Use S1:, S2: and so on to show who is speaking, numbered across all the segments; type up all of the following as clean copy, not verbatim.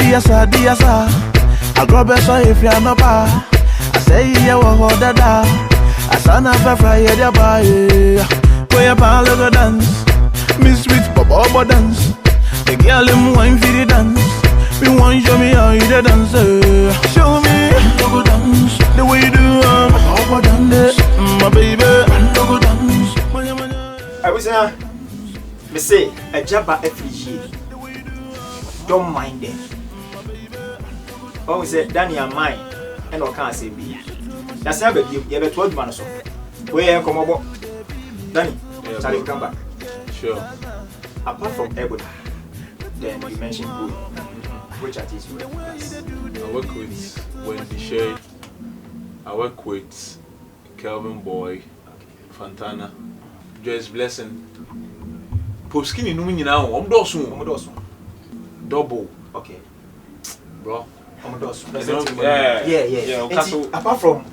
S1: diasa. I grab a so if you're not bad. I say you were dada. I son of a fry ya buy. Boy a logo dance. Miss with Bobo dance. The girl in wine for the dance. We want show me how you dance. Show me logo dance. The way you do Bobo dance. My baby logo dance.
S2: I was me say a jabba every year. Don't mind them. Oh, we say Danny and mine, and I can't say me. That's how you have a 12 man or so. Where come about Danny? Shall you come back?
S3: Sure.
S2: Apart from Ebony, then you mentioned Blue. Which artist you work with?
S3: I work with Wendy Shay. I work with Kelvin Boy, Fantana, Joyce Blessing. Popskinny no meaning now. I'm dosun. Double.
S2: Okay.
S3: Bro.
S2: Yeah. Apart from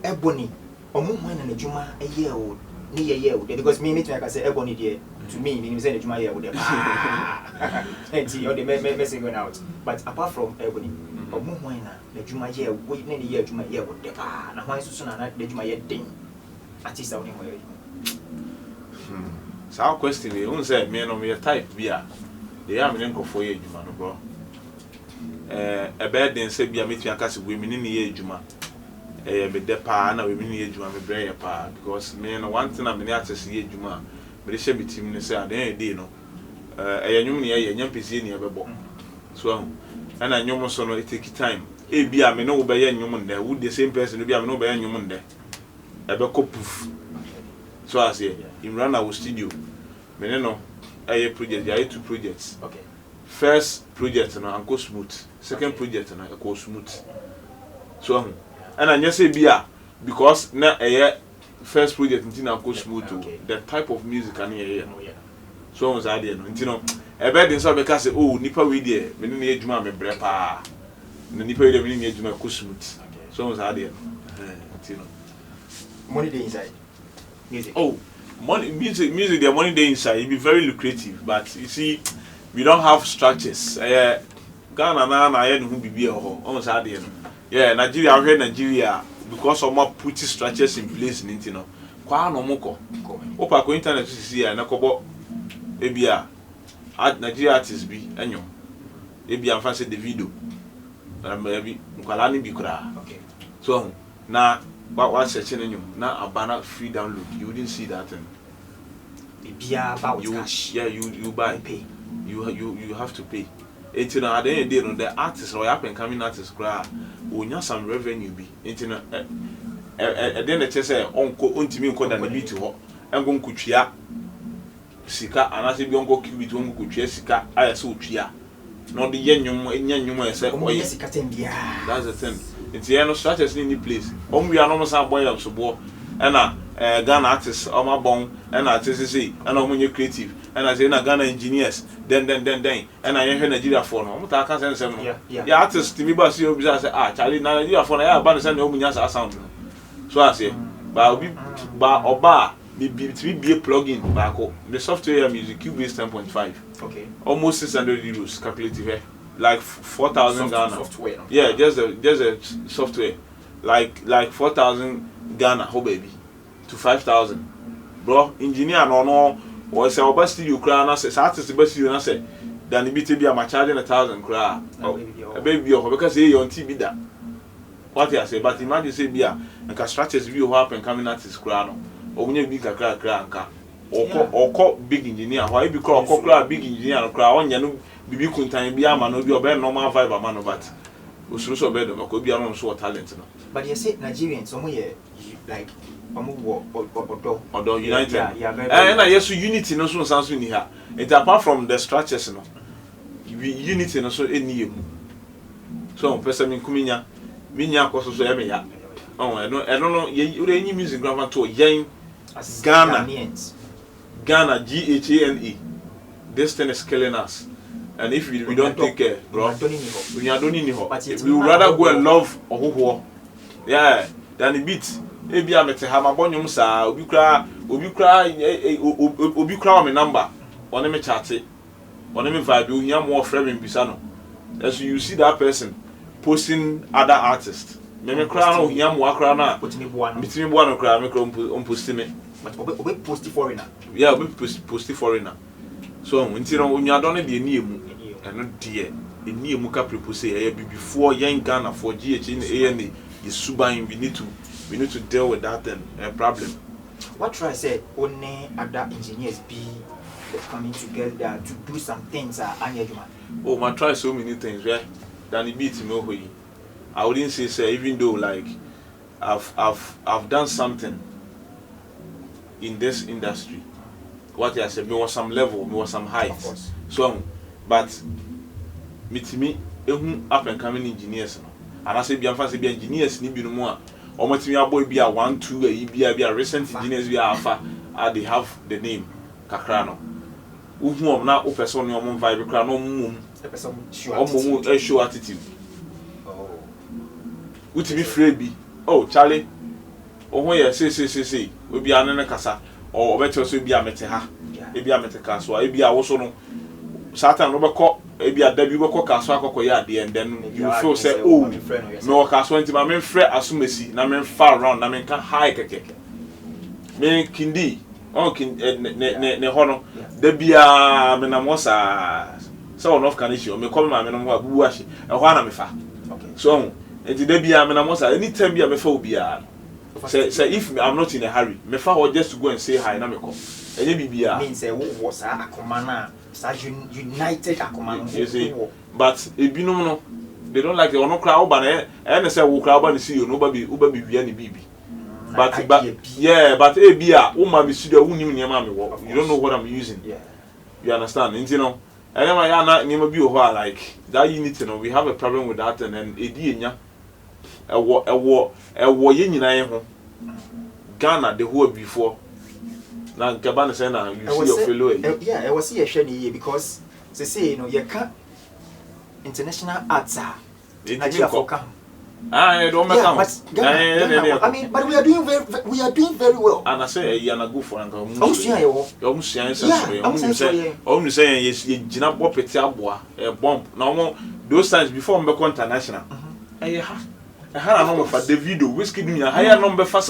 S2: Ebony, mine and Juma a year old, near a year old. Because me, I can say Ebony dear to me, meaning say Juma year old. And see, or the messing going out. But apart from Ebony, mine the Juma year, wait nearly year Juma year old. And why so soon the Juma year ding? Artist out in my
S3: So our question is, who said me and me a type beer? They are me uncle for you, man, bro. A bad then say be a meeting and cast women in the year Juma. Be the pa and women in the Juma, me bring a pa because me and one thing I'm in the artist year Juma, but they should be team say at the end day no. A young year, young PC near Bebo. So, and I know so it take time. A be a me no by a human there, would the same person to be a no by a human there. A beko poof. So I say, in run our studio, me no. I project, I 2 projects.
S2: Okay.
S3: First project na go smooth. Second project na go smooth. So and I just say beer because na first project nti na go smooth. The type of music I hear. So on that there no nti no e be dey so be ka say oh nipa we there me no na ejuma me bre pa. Na nipa we there me no na ejuma go smooth. So on that there no. Nti no.
S2: Money dey inside. Music.
S3: Oh, music, the money they inside, it be very lucrative, but you see, we don't have structures. Ghana na who be almost had the yeah, Nigeria, because of more putting structures in place, you know. Kwa no moko. Opa ko internet to see na kobo ebia Nigeria artists be enyo. Ebia am fancy the video. Maybe nkwala ni bi kura.
S2: Okay.
S3: So na what searching you now a banner free download, you wouldn't see that thing. You buy
S2: pay.
S3: You have to pay. It's at the end of the day, the artists or up and coming artists cry will not some revenue be into then the chess uncle untimid code and be to her and go kuchia sika and I say be uncle cubit one kuchia sika I saw chia. Not the yen said, that's the thing. It's the end of strategy in the place. We are almost a boy of support and a Ghana artist on my bone and artists and I'm when creative and I say Ghana engineers then and I hear Nigeria for no I can't send the artist to me but see Charlie Nigeria for I ban send home sound. So I say but oba be a plugin back the software music Cubase 10.5.
S2: Okay.
S3: Almost 600 euros calculative. Like 4,000 Ghana.
S2: Software.
S3: Yeah, just a software. Like 4,000 Ghana, oh baby, to 5,000. Bro, engineer no or say our best studio cry na say artist the best studio na say then the BTB am charging 1,000 cry. A baby or because say on TV that. What I say, but imagine say bia and structures view happen coming artist cry no. Or when you big cry anka. Or big engineer, why be call big engineer no cry on you bibi kuntan bia ma no bi obe normal vibe ama no but osuro obe do ko bia no so talent no
S2: but you say Nigerians some like
S3: odo united and na yes unity no so sanso ni ha it apart from the structures no unity no so eni emu so person min kuminya minya akoso so e me ya no ye ure music grandma to yen Ghana GHANE this thing is killing us. And if we don't take care, bro, we are don't need we would rather go and love or yeah, than the beat. Maybe I met a hammer bonum sa, obi cry, my number. On me chat it, on me vibe, you hear more frame in Bisano. as you see that person posting other artists. Me cry no hia mo akra na.
S2: Potimi bua no.
S3: Mitimi bua no cry me posting me.
S2: But obe post foreigner.
S3: Yeah, obe post foreigner. So nti no onwado no de ni emu. Eno de eni emu ka propose e before yen Ghana for GH in ANA is suban we need to deal with that thing, problem.
S2: What try say only other engineers be coming together to do some things Anyajuma.
S3: Oh, my try so many things, right? Than it beat me away. I wouldn't say even though like I've done something in this industry. What I said, me was some level, me was some height. So, but me up and coming engineers, and I say be fancy engineers ni bi no mo a omatimi aboy bi a 1 2 a bi a recent engineers bi alpha they have the name kakra no uhu na o person ni o vibe kra no mum
S2: the person
S3: show attitude oh utimi free bi oh Charlie oh ho ye say obi anene kasa o beto so bi a mete ha e bi a mete kaso e bi a wo so no Satan no beko ebi adabi beko kaso akoko ya de and then you feel say oh me o kaso nti ma me frɛ asumesi na me far around na me kan high keke me kindi on kin ne hono da bia me na mo sa so on of kanishio me come ma me no mo abubu ahye e ho ana me fa so nti da bia me na mo sa anytime bia me fa obi a say if I'm not in a hurry me fa ho just to go and say hi na me come enye bibia
S2: means say wo was akoma na united akoma
S3: you see but ebinom no they don't like the ono crowd but and say wo crowd ba see you no ba bi wia ni bibi but yeah but bia wo ma bi studio wo nim niam am wo you don't know what I'm using you understand you know and then ya na niam bi ho like that unity no we have a problem with that and then edi enya ewo ye nyina ye ho Ghana the whole before na nkaba say na you see your fellow
S2: yeah I was see a share ni because say you know you can international arts Nigeria for come
S3: I don't make
S2: I mean but we are doing very well
S3: and I say you na go for anka you say you gina bo peti aboa bomb na those times before we go international I had a number for Davido whiskey me a higher number for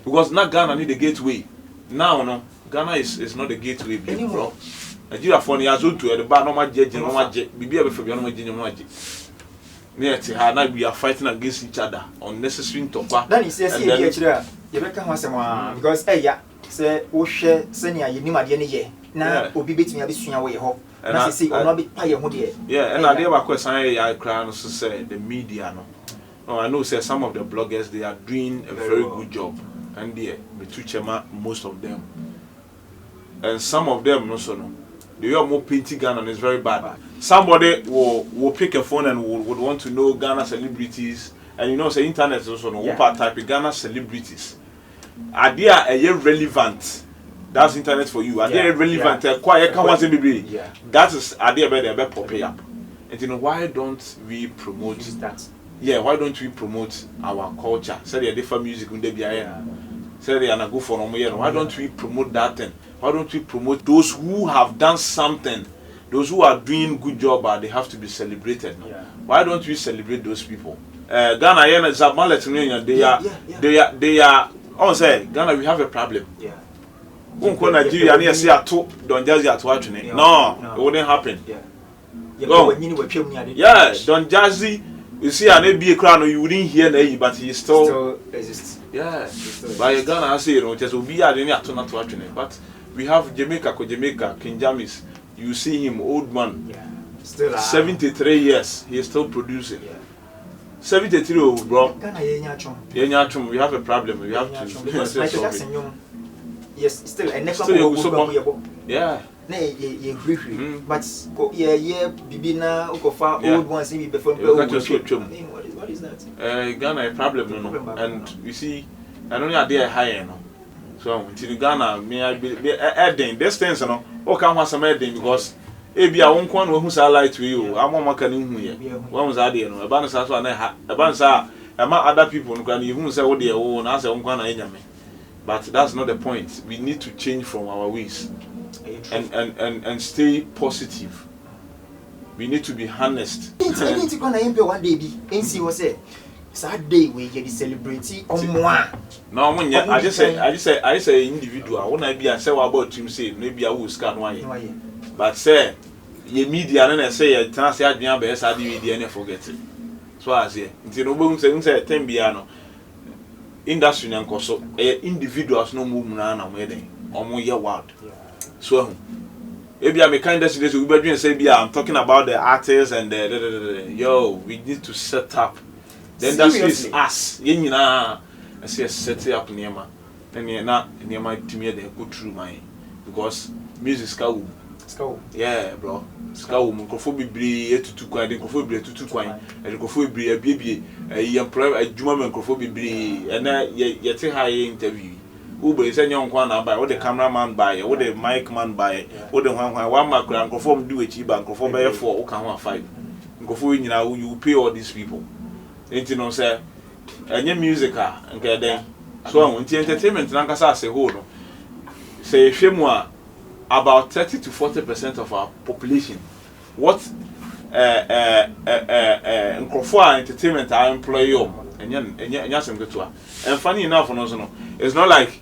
S3: because not Ghana need the gateway now no Ghana is not the gateway anymore. Nigeria for the azo to the bar no ma je no ma je bibi e be no ma je no ma je now we are fighting against each other unnecessary topa
S2: then he says here you be kan wasem because yeah say wo hwe senia ye nimade ne ye na obi betimi abesua wo ye ho na say ono be pa ye ho de
S3: yeah and ade ba question ya kra no so say the media no I know say some of the bloggers they are doing a very good job and they chema most of them and some of them also no they are more painting Ghana and it's very bad. Somebody will pick a phone and would want to know Ghana celebrities and you know say internet is also no type Ghana celebrities are they relevant. That's internet for you. Are they relevant? That is are they better pop up and you know why don't we promote
S2: that?
S3: Yeah, why don't we promote our culture? Say they different music in the say they are go for no more. Why don't we promote that thing? Why don't we promote those who have done something? Those who are doing good job, they have to be celebrated. No? Why don't we celebrate those people? Ghana, they are. Oh, say Ghana, we have a problem. Nigeria, Don Jazzy no, it wouldn't happen. Don Jazzy. You see, an be a crown, you wouldn't hear me, but he still
S2: exists.
S3: Yeah, by Ghana, I say, you know, just will be at any attorney to watching it. But we have Jamaica, King James. You see him, old man,
S2: still
S3: 73 years, he is still producing. 73, bro. We have a problem. We have to.
S2: Yes, still, and next
S3: one. Yeah.
S2: But bibina ukofa old ones in before what is that?
S3: Ghana a problem no and you see I don't know they higher no so in Ghana me I be adding this things no o kan want some adding because e bia won kon no hu sa light we you amoma kan hu ye one was ade no e ba no sa so na ha e ba sa e ma other people no kan you hu say wo de wo na say won kon na enyame but that's not the point. We need to change from our ways and stay positive. we need to be honest.
S2: It's gonna impe one day be NC was say sad day we get celebrity on moi.
S3: No one yet I just say individual when I be a say about him say maybe I will scan one. But say ye media and say a trans adrian be sad and forget it. So I say until no say 10 biano industry and so individuals no move na wedding or more year wild. So maybe I'm a kind of we be doing say I'm talking about the artists and the yo, we need to set up. The industry is us. I say set up Niema. Then Niema to me they go through my because music ska. Yeah, bro. Ska microphone be to kwan, the microphone be to kwan, and the microphone be a baby. Employ a juma microphone be and yet high interview. Uber is a young one by what the cameraman buy, what the mic man buy, what the one microphone do a cheap microphone by 4 or 5. Microphone you pay all these people. Ain't you know, sir? And your music, and get them. So I want entertainment, and I say, hold on. Say, Shemwa, about 30 to 40% of our population. What entertainment I employ you, and funny enough, it's not like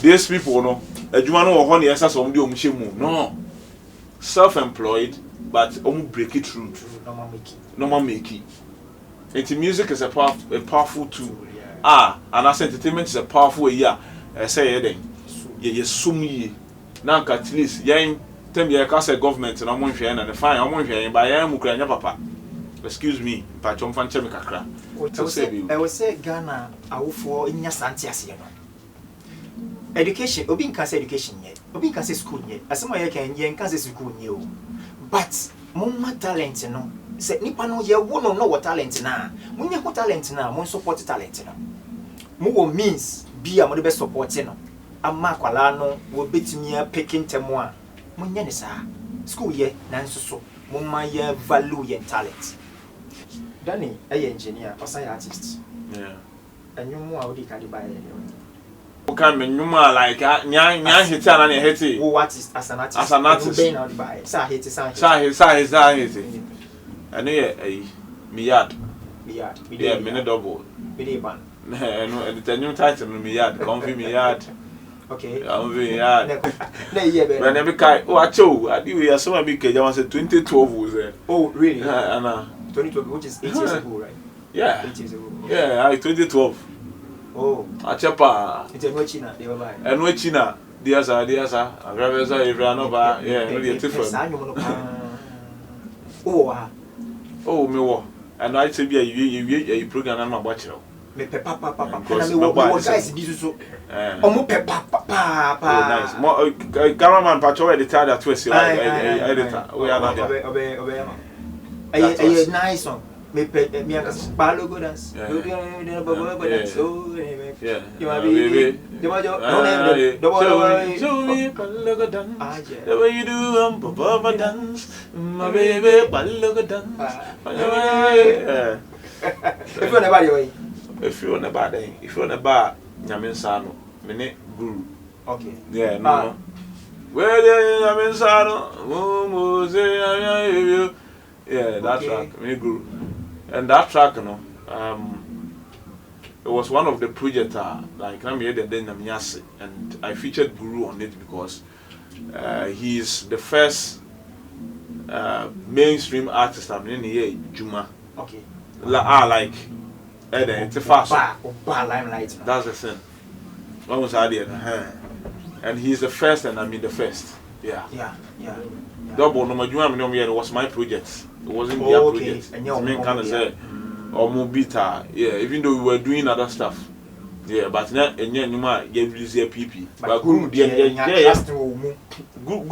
S3: these people, no, a Jumano or honey, as some do, no, self-employed, but break it through. No more make it. Music is a powerful tool. And as entertainment is a powerful way. I say then, you sum ye. Now at least, young 10 years as a government and I'm one and the fine, I'm one by Ukraine, papa. Excuse me, Patron Fanchemicra.
S2: I will say Ghana, I will for in your Santias. Education, Obin can say education yet, Obin can say school yet, as some I can yen can say school you. But more talent, you know. Say nipa no ye wo no what talent na mun ye talent na mun support talent no mo wo means bia mo de be support no amma kwala no wo betimi a picking temo a mun ye ne saa school ye na nsoso mun ma ye value ye talent. Danny engineer or artist,
S3: yeah,
S2: and you more odi ka di buy
S3: come nyuma like nya hit and hit
S2: wo artist as an artist be na buy sa hit I know Miyad. Yeah, mini double. Mini ban.
S3: No, and the new title Miyad. Comfy Miyad.
S2: Okay.
S3: I'm Miyad.
S2: When
S3: every guy, oh, I chose. I do. So I big. I was 2012 was there.
S2: Oh, really?
S3: And
S2: 2012, which is 8 years ago, right?
S3: Yeah.
S2: 8 years ago.
S3: Yeah, 2012.
S2: Oh.
S3: Achapa.
S2: It's a China. They were like.
S3: And what China? Dear sir. I grab sir. If you are not yeah, maybe different.
S2: Oh.
S3: Oh, me wo. And I say be a program and my watcher.
S2: Me papa. And me guys this so. Omo papa.
S3: Nice. More cameraman patrol editor that was editor. We are not there.
S2: Ay nice one. Me palo go dance. So
S3: yeah.
S2: You are baby.
S3: Show me palo dance. The way you do baba dance. My baby palo dance.
S2: If you never way.
S3: If you never day. If you never Nyamin Sano. Mene guru.
S2: Okay.
S3: Yeah, no. Where the Nyamin Sano? Yeah, that track. Mene guru. And that track, you know, it was one of the projects like and I featured Guru on it because he is the first mainstream artist I'm in here, Juma.
S2: Okay.
S3: Like it's a fast.
S2: Limelight.
S3: That's the thing. One was idea, and he's the first, and I mean the first. Yeah. Double no Juma it was my project. It wasn't their project. I mean, kind of say, or Mobita, yeah, even though we were doing other stuff. Yeah, but now, and yeah, you might get busy PP. But good, yeah.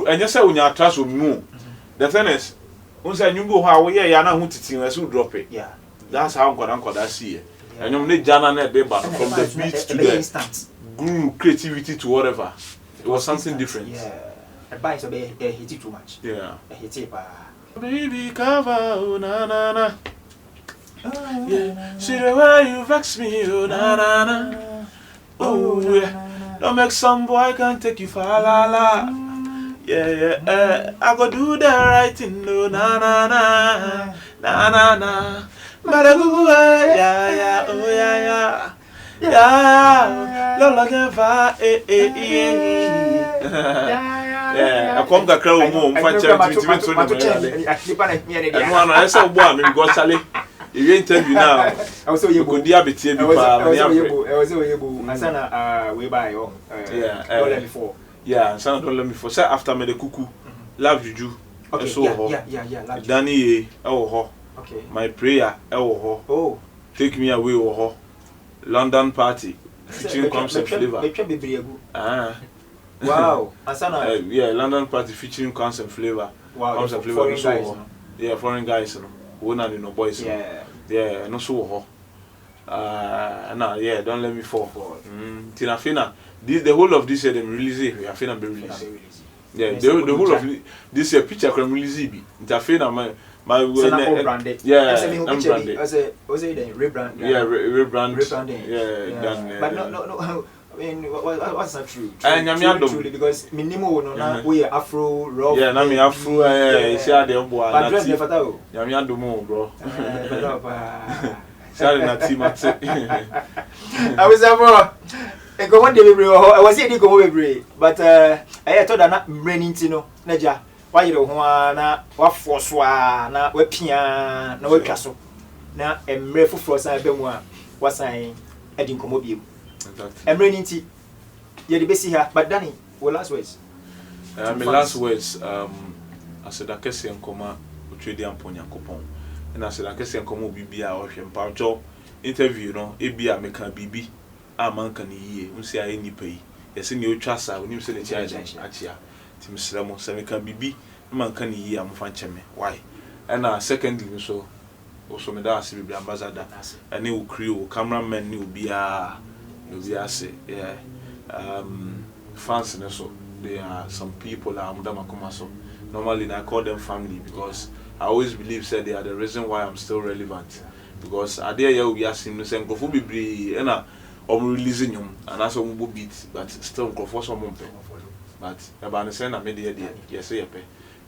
S3: And you say when you trust with me, the thing is, once I knew how we are now, who drop it.
S2: Yeah,
S3: that's how I'm going to see it. And you need Jana net but from the beat to the guru creativity to whatever. It was something different.
S2: Yeah, advice of hit it too much.
S3: Yeah,
S2: hit it.
S3: Baby, cover, oh, na. Yeah, see the way you vex me, oh, na. Oh, yeah. Don't make some boy can take you far, la. Yeah. I go do the right thing, no, na. Yeah, oh yeah. Lola never, yeah. I come to crowd more, fight charity to and one I saw one, we got Sally. You interview now.
S2: I was so you
S3: could diabetes. I
S2: was able, way by, don't let me fall.
S3: Yeah, son, don't let me for say after me the cuckoo. Love Juju.
S2: Okay, yeah.
S3: Danny, oh,
S2: okay.
S3: My prayer,
S2: oh,
S3: take me away, oh, London party. Featuring concept flavor.
S2: Wow, Asana.
S3: Yeah, London party featuring concept flavor.
S2: Wow,
S3: concept flavor.
S2: Foreign guys.
S3: Yeah, foreign guys. One and no boys. Yeah, no so. Yeah, don't let me fall. Tina Fina. The whole of this year them release it. I feel be release. Yeah, the whole of this year picture can release it. Tina Fina my
S2: branded.
S3: Yeah,
S2: I'm branded. Was it rebrand?
S3: Yeah, rebrand.
S2: Rebranding.
S3: Yeah, done.
S2: But no. I mean, what's not true? Truly, because minimum no we Afro rock.
S3: Yeah, na me Afro share the boy.
S2: But dress never tell.
S3: Yeah, me ando mo, bro. Share na team at.
S2: I was ever. I go one day bebre. I was here go bebre. But I thought that not raining tino. Naja. Why you ho na wa force wa na wa pia na wa twa so. Na emre foforo san be mu a wasan edi nkomo biem. Emre ninti ye de besi ha, but Danny, what last words?
S3: My last words I said I kese nkoma otwedi ampo Nyankopon. Na said I kese nkoma bibia o hwe mpacho interview no ebia meka bibi amanka ne yie unsi aye nipa yi yesi ne otwa sa onim se ne chia achia timsramo se meka bibi amanka ne yie amfa ncheme why and secondly so also me da ase bibi ambassador ene wo crew cameraman ne obia say yeah fans so there are some people I'm so normally I call them family because I always believe said they are the reason why I'm still relevant because I dare you be asking me say go be and I'm releasing him and that's some beat but still go for some but about the same I made the idea yes say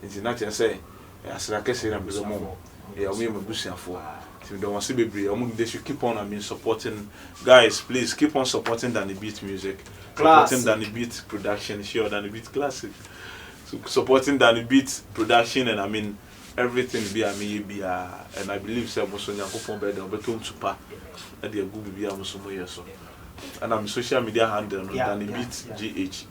S3: it's not say as I can say I'm the mom yeah we am bushing for don't want to be brave. They should keep on supporting guys. Please keep on supporting Danny Beat music, supporting Danny Beat production, sure Danny Beat classic. So supporting Danny Beat production and everything be and I believe say most Nyankopon be there betom super. And they go be so so. And I'm social media handle Danny Beat GH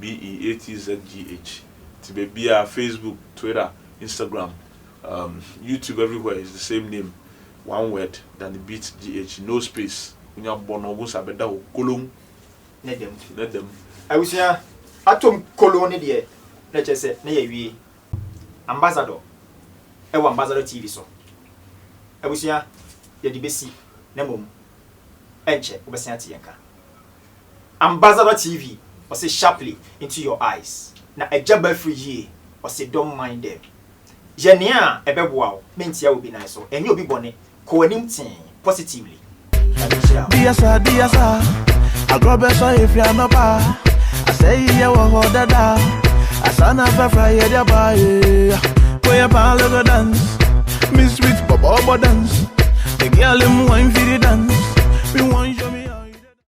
S3: DANNYBEATZGH. To be Facebook, Twitter, Instagram. YouTube everywhere is the same name, one word than the beat GH, no space. When you're born, almost a better column. Let them.
S2: I was here. Atom colony, dear. Let's just say, nay, ambassador. Ambassador TV. So I was here. The DBC, Nemum, Enche, Obasiantianka. Ambassador TV, or say sharply into your eyes. Now a jabber free ye, or say don't mind them. Jenia ebeboa mentia will be nice so and you be bonny ko anim tin positively
S1: Dia sa I grab a so if you no pa I say ya wo dada asana fa fry ya ba ko ya pa logo dance miss with bobo dance the girl him wine for the dance we want you